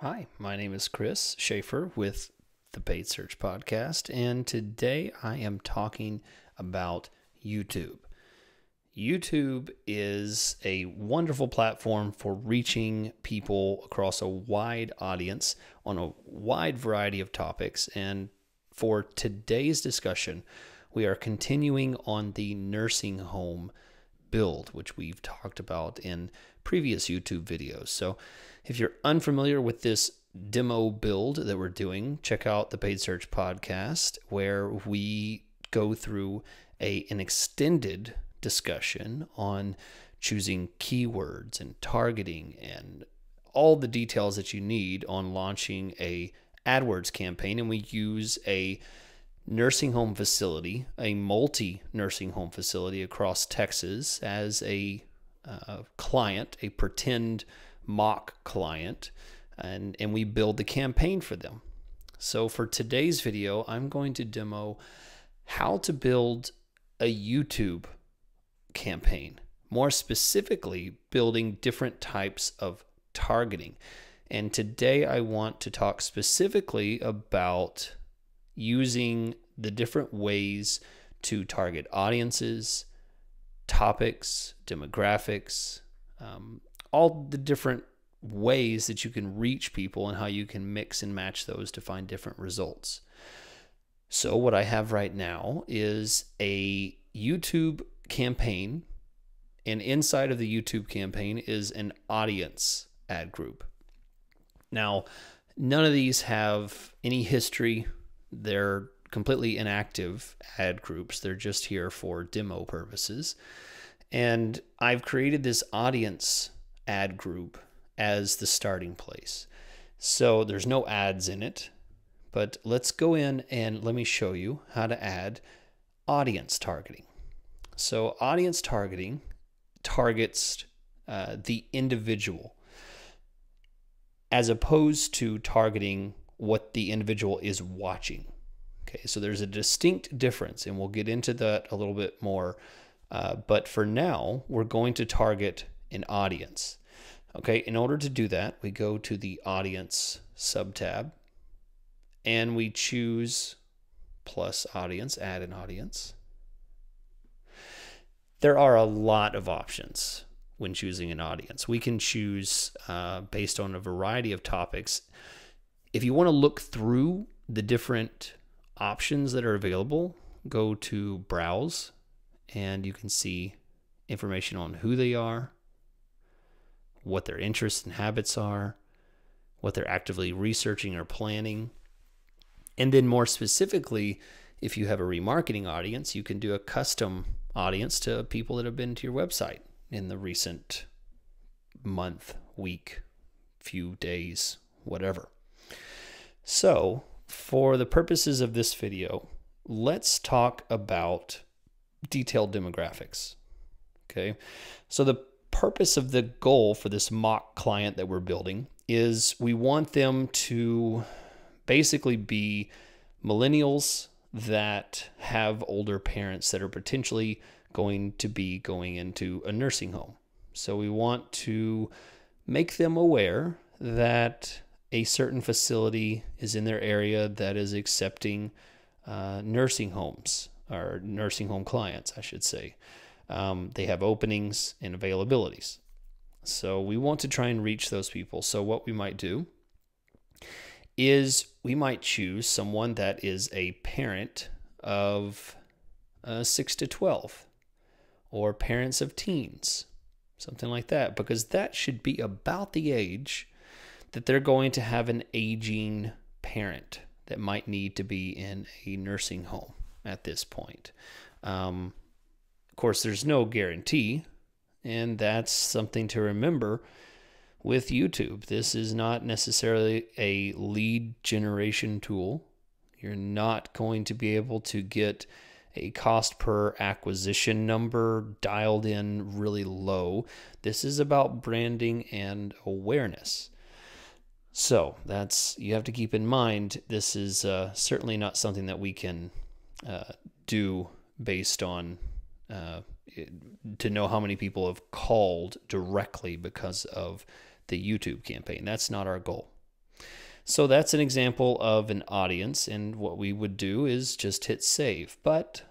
Hi, my name is Chris Schaefer with the Paid Search Podcast, and today I am talking about YouTube. YouTube is a wonderful platform for reaching people across a wide audience on a wide variety of topics. And for today's discussion, we are continuing on the nursing home build, which we've talked about in previous YouTube videos. So if you're unfamiliar with this demo build that we're doing, check out the Paid Search Podcast, where we go through an extended discussion on choosing keywords and targeting and all the details that you need on launching a AdWords campaign. And we use a nursing home facility, a multi-nursing home facility across Texas as a client, a pretend mock client, and we build the campaign for them. So for today's video, I'm going to demo how to build a YouTube campaign, more specifically building different types of targeting. And today I want to talk specifically about using the different ways to target audiences, topics, demographics, all the different ways that you can reach people and how you can mix and match those to find different results. So what I have right now is a YouTube campaign, and inside of the YouTube campaign is an audience ad group. Now, none of these have any history. They're completely inactive ad groups. They're just here for demo purposes. And I've created this audience ad group as the starting place. So there's no ads in it, but let's go in and let me show you how to add audience targeting. So audience targeting targets the individual as opposed to targeting what the individual is watching. Okay, so there's a distinct difference, and we'll get into that a little bit more. But for now, we're going to target an audience. Okay, in order to do that, we go to the audience subtab and we choose plus audience, add an audience. There are a lot of options when choosing an audience. We can choose based on a variety of topics. If you want to look through the different options that are available, go to browse and you can see information on who they are, what their interests and habits are, what they're actively researching or planning. And then more specifically, if you have a remarketing audience, you can do a custom audience to people that have been to your website in the recent month, week, few days, whatever. So for the purposes of this video, let's talk about detailed demographics. Okay, so the purpose of the goal for this mock client that we're building is we want them to basically be millennials that have older parents that are potentially going to be going into a nursing home. So we want to make them aware that a certain facility is in their area that is accepting nursing homes, or nursing home clients, I should say. They have openings and availabilities. So we want to try and reach those people. So what we might do is we might choose someone that is a parent of 6 to 12 or parents of teens, something like that, because that should be about the age that they're going to have an aging parent that might need to be in a nursing home at this point. Of course, there's no guarantee, and that's something to remember with YouTube. This is not necessarily a lead generation tool. You're not going to be able to get a cost per acquisition number dialed in really low. This is about branding and awareness. So you have to keep in mind, this is certainly not something that we can do based on to know how many people have called directly because of the YouTube campaign. That's not our goal. So that's an example of an audience, and what we would do is just hit save. But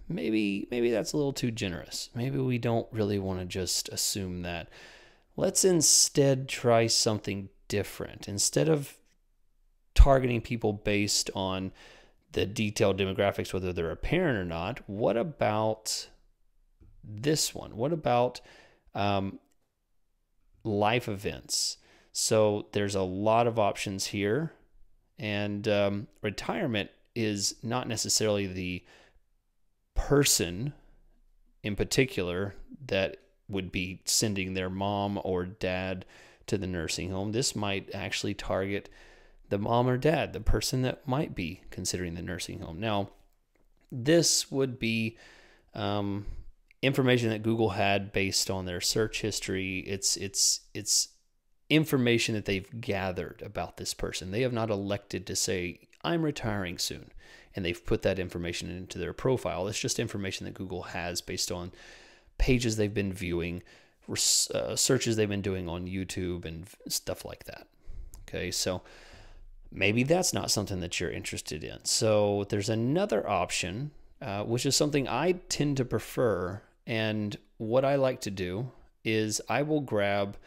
maybe that's a little too generous. Maybe we don't really want to just assume that. Let's instead try something different. Instead of targeting people based on the detailed demographics, whether they're a parent or not, what about this one? What about life events? So there's a lot of options here, and retirement is not necessarily the person in particular that would be sending their mom or dad to the nursing home. This might actually target the mom or dad, the person that might be considering the nursing home. Now, this would be information that Google had based on their search history. It's information that they've gathered about this person. They have not elected to say, I'm retiring soon, and they've put that information into their profile. It's just information that Google has based on pages they've been viewing, searches they've been doing on YouTube, and stuff like that. Okay, so maybe that's not something that you're interested in. So there's another option, which is something I tend to prefer. And what I like to do is I will grab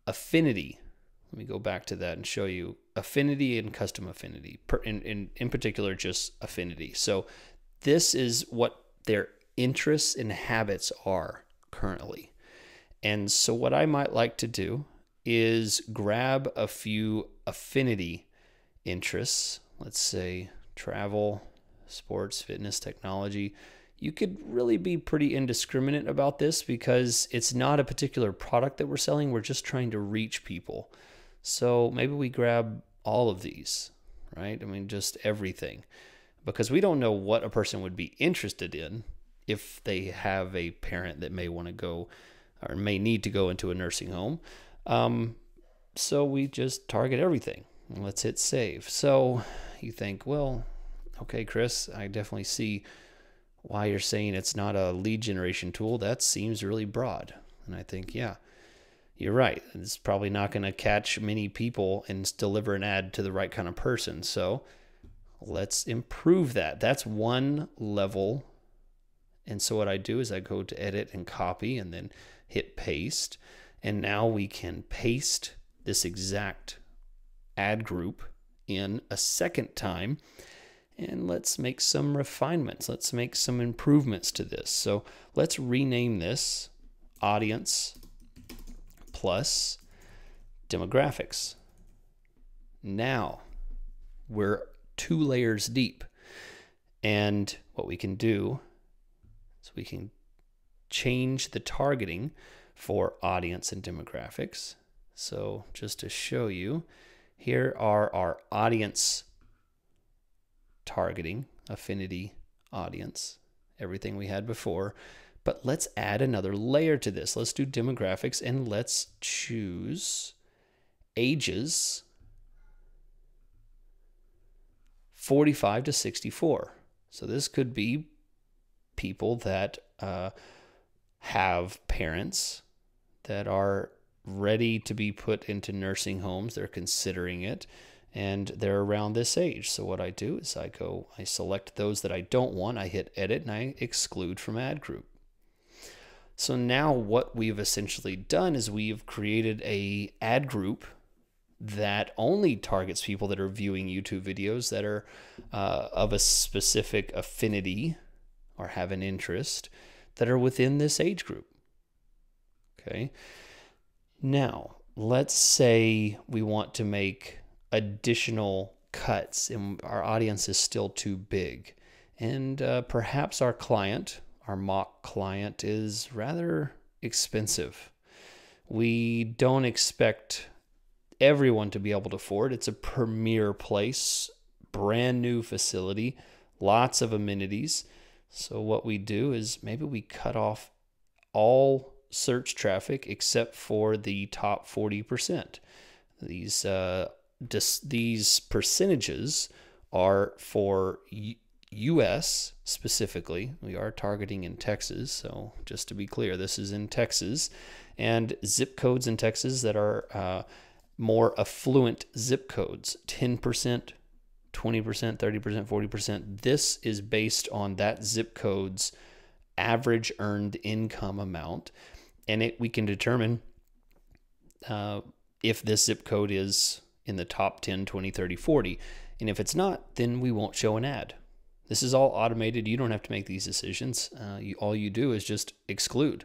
affinity. Let me go back to that and show you affinity and custom affinity. In particular, just affinity. So this is what their interests and habits are currently. And so what I might like to do is grab a few affinity interests. Let's say travel, sports, fitness, technology. You could really be pretty indiscriminate about this because it's not a particular product that we're selling. We're just trying to reach people. So maybe we grab all of these, right? I mean, just everything, because we don't know what a person would be interested in if they have a parent that may want to go or may need to go into a nursing home. So we just target everything. Let's hit save. So you think, well, okay, Chris, I definitely see why you're saying it's not a lead generation tool. That seems really broad. And I think, yeah, you're right. It's probably not going to catch many people and deliver an ad to the right kind of person. So let's improve that. That's one level. And so what I do is I go to edit and copy and then hit paste. And now we can paste this exact ad group in a second time. And let's make some refinements. Let's make some improvements to this. So let's rename this audience plus demographics. Now we're 2 layers deep. And what we can do is we can change the targeting for audience and demographics. So just to show you, here are our audience targeting, affinity audience, everything we had before. But let's add another layer to this. Let's do demographics and let's choose ages 45 to 64. So this could be people that have parents that are ready to be put into nursing homes. They're considering it, and they're around this age. So what I do is I select those that I don't want, I hit edit, and I exclude from ad group. So now what we've essentially done is we've created a ad group that only targets people that are viewing YouTube videos that are of a specific affinity or have an interest that are within this age group. Okay. Now, let's say we want to make additional cuts and our audience is still too big. And perhaps our client, our mock client, is rather expensive. We don't expect everyone to be able to afford. It's a premier place, brand new facility, lots of amenities. So what we do is maybe we cut off all search traffic except for the top 40%. These percentages are for U.S. specifically. We are targeting in Texas, so just to be clear, this is in Texas, and zip codes in Texas that are more affluent zip codes, 10%, 20%, 30%, 40%. This is based on that zip code's average earned income amount. And we can determine if this zip code is in the top 10, 20, 30, 40. And if it's not, then we won't show an ad. This is all automated. You don't have to make these decisions. All you do is just exclude.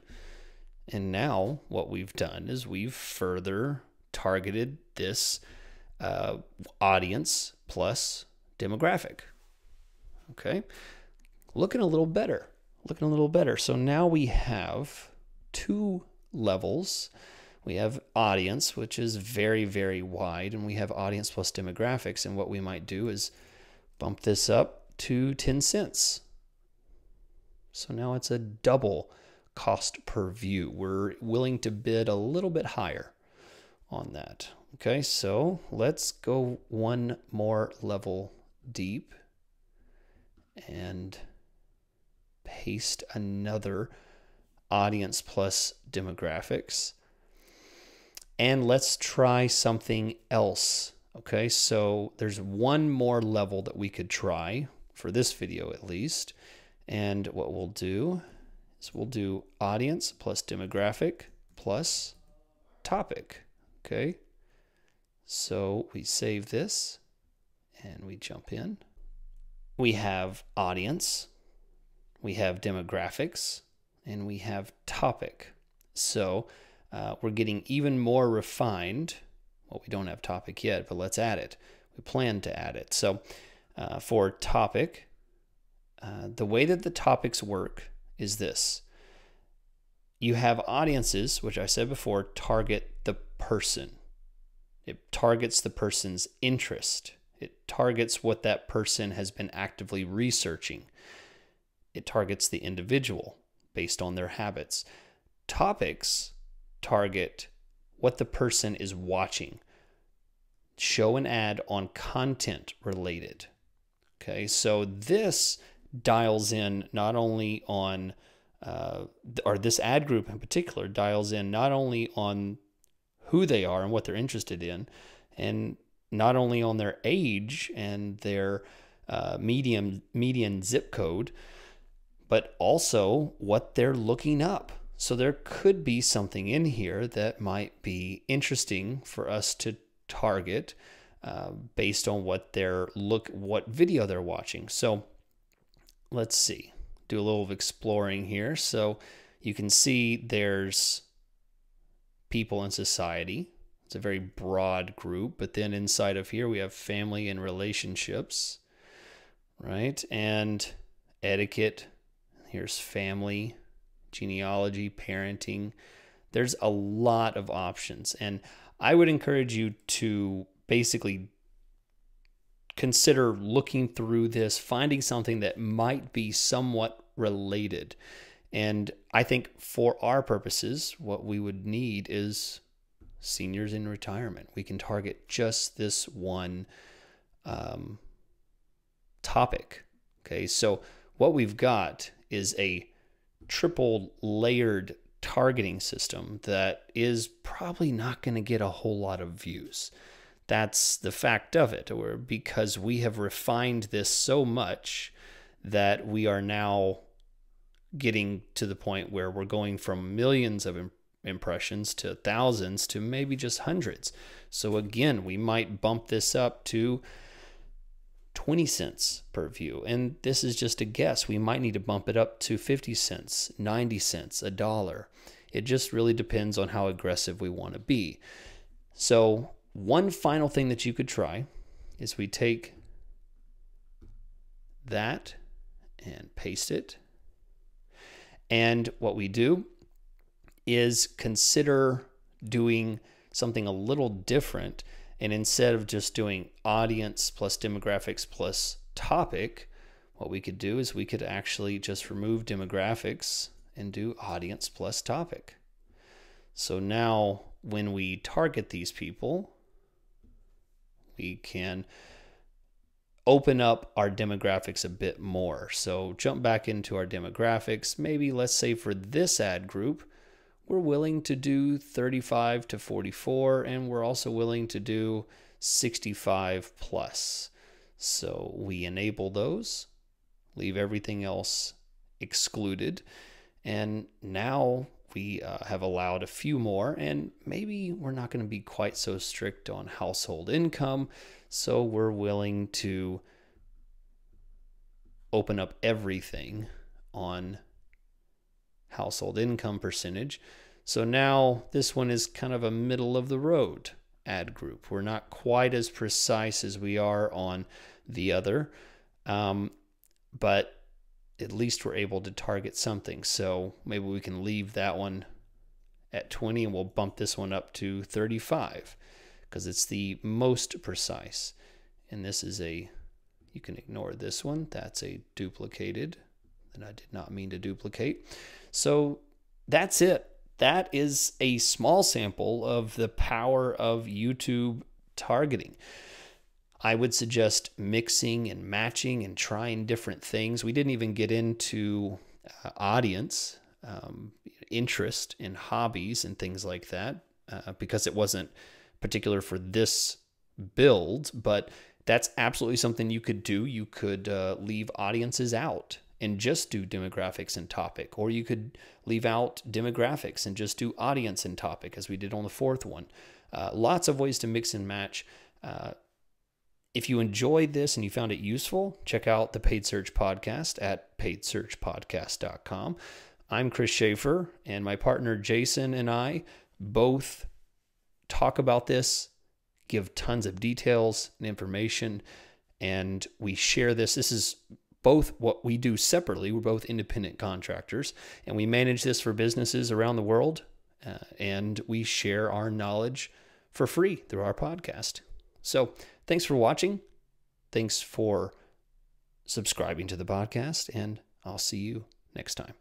And now what we've done is we've further targeted this audience plus demographic. Okay, looking a little better. So now we have two levels. We have audience, which is very, very wide, and we have audience plus demographics. And what we might do is bump this up to 10 cents. So now it's a double cost per view. We're willing to bid a little bit higher on that. Okay, so let's go one more level deep and paste another audience plus demographics. And let's try something else. Okay, so there's one more level that we could try for this video at least. And what we'll do is we'll do audience plus demographic plus topic. Okay, so we save this and we jump in. We have audience, we have demographics, and we have topic. So we're getting even more refined. Well, we don't have topic yet, but let's add it. We plan to add it. So for topic, the way that the topics work is this. You have audiences, which I said before, target the person. It targets the person's interest. It targets what that person has been actively researching. It targets the individual based on their habits. Topics target what the person is watching. Show an ad on content related. Okay, so this dials in not only on, or this ad group in particular dials in not only on who they are and what they're interested in, and not only on their age and their median zip code, but also what they're looking up. So there could be something in here that might be interesting for us to target based on what what video they're watching. So let's see, do a little exploring here. So you can see there's people in society. It's a very broad group, but then inside of here we have family and relationships, right? And etiquette. Here's family, genealogy, parenting. There's a lot of options, and I would encourage you to basically consider looking through this, finding something that might be somewhat related. And I think for our purposes, what we would need is seniors in retirement. We can target just this one topic. Okay, so what we've got is a triple layered targeting system that is probably not going to get a whole lot of views. That's the fact of it, or because we have refined this so much that we are now getting to the point where we're going from millions of impressions to thousands to maybe just hundreds. So again, we might bump this up to 20 cents per view. And this is just a guess. We might need to bump it up to 50 cents, 90 cents, $1. It just really depends on how aggressive we want to be. So one final thing that you could try is we take that and paste it. And what we do is consider doing something a little different. And instead of just doing audience plus demographics plus topic, what we could do is we could actually just remove demographics and do audience plus topic. So now when we target these people, we can open up our demographics a bit more. So jump back into our demographics. Maybe let's say for this ad group, we're willing to do 35 to 44, and we're also willing to do 65 plus. So we enable those, leave everything else excluded, and now we have allowed a few more, and maybe we're not going to be quite so strict on household income, so we're willing to open up everything on household income percentage. So now this one is kind of a middle of the road ad group. We're not quite as precise as we are on the other, but at least we're able to target something. So maybe we can leave that one at 20 and we'll bump this one up to 35 because it's the most precise. And this is you can ignore this one. That's a duplicated that I did not mean to duplicate. So that's it. That is a small sample of the power of YouTube targeting. I would suggest mixing and matching and trying different things. We didn't even get into audience, interest and hobbies and things like that because it wasn't particular for this build, but that's absolutely something you could do. You could leave audiences out and just do demographics and topic, or you could leave out demographics and just do audience and topic as we did on the fourth one. Lots of ways to mix and match. If you enjoyed this and you found it useful, check out the Paid Search Podcast at paidsearchpodcast.com. I'm Chris Schaefer, and my partner Jason and I both talk about this, give tons of details and information, and we share this. This is both what we do separately. We're both independent contractors, and we manage this for businesses around the world, and we share our knowledge for free through our podcast. So thanks for watching. Thanks for subscribing to the podcast, and I'll see you next time.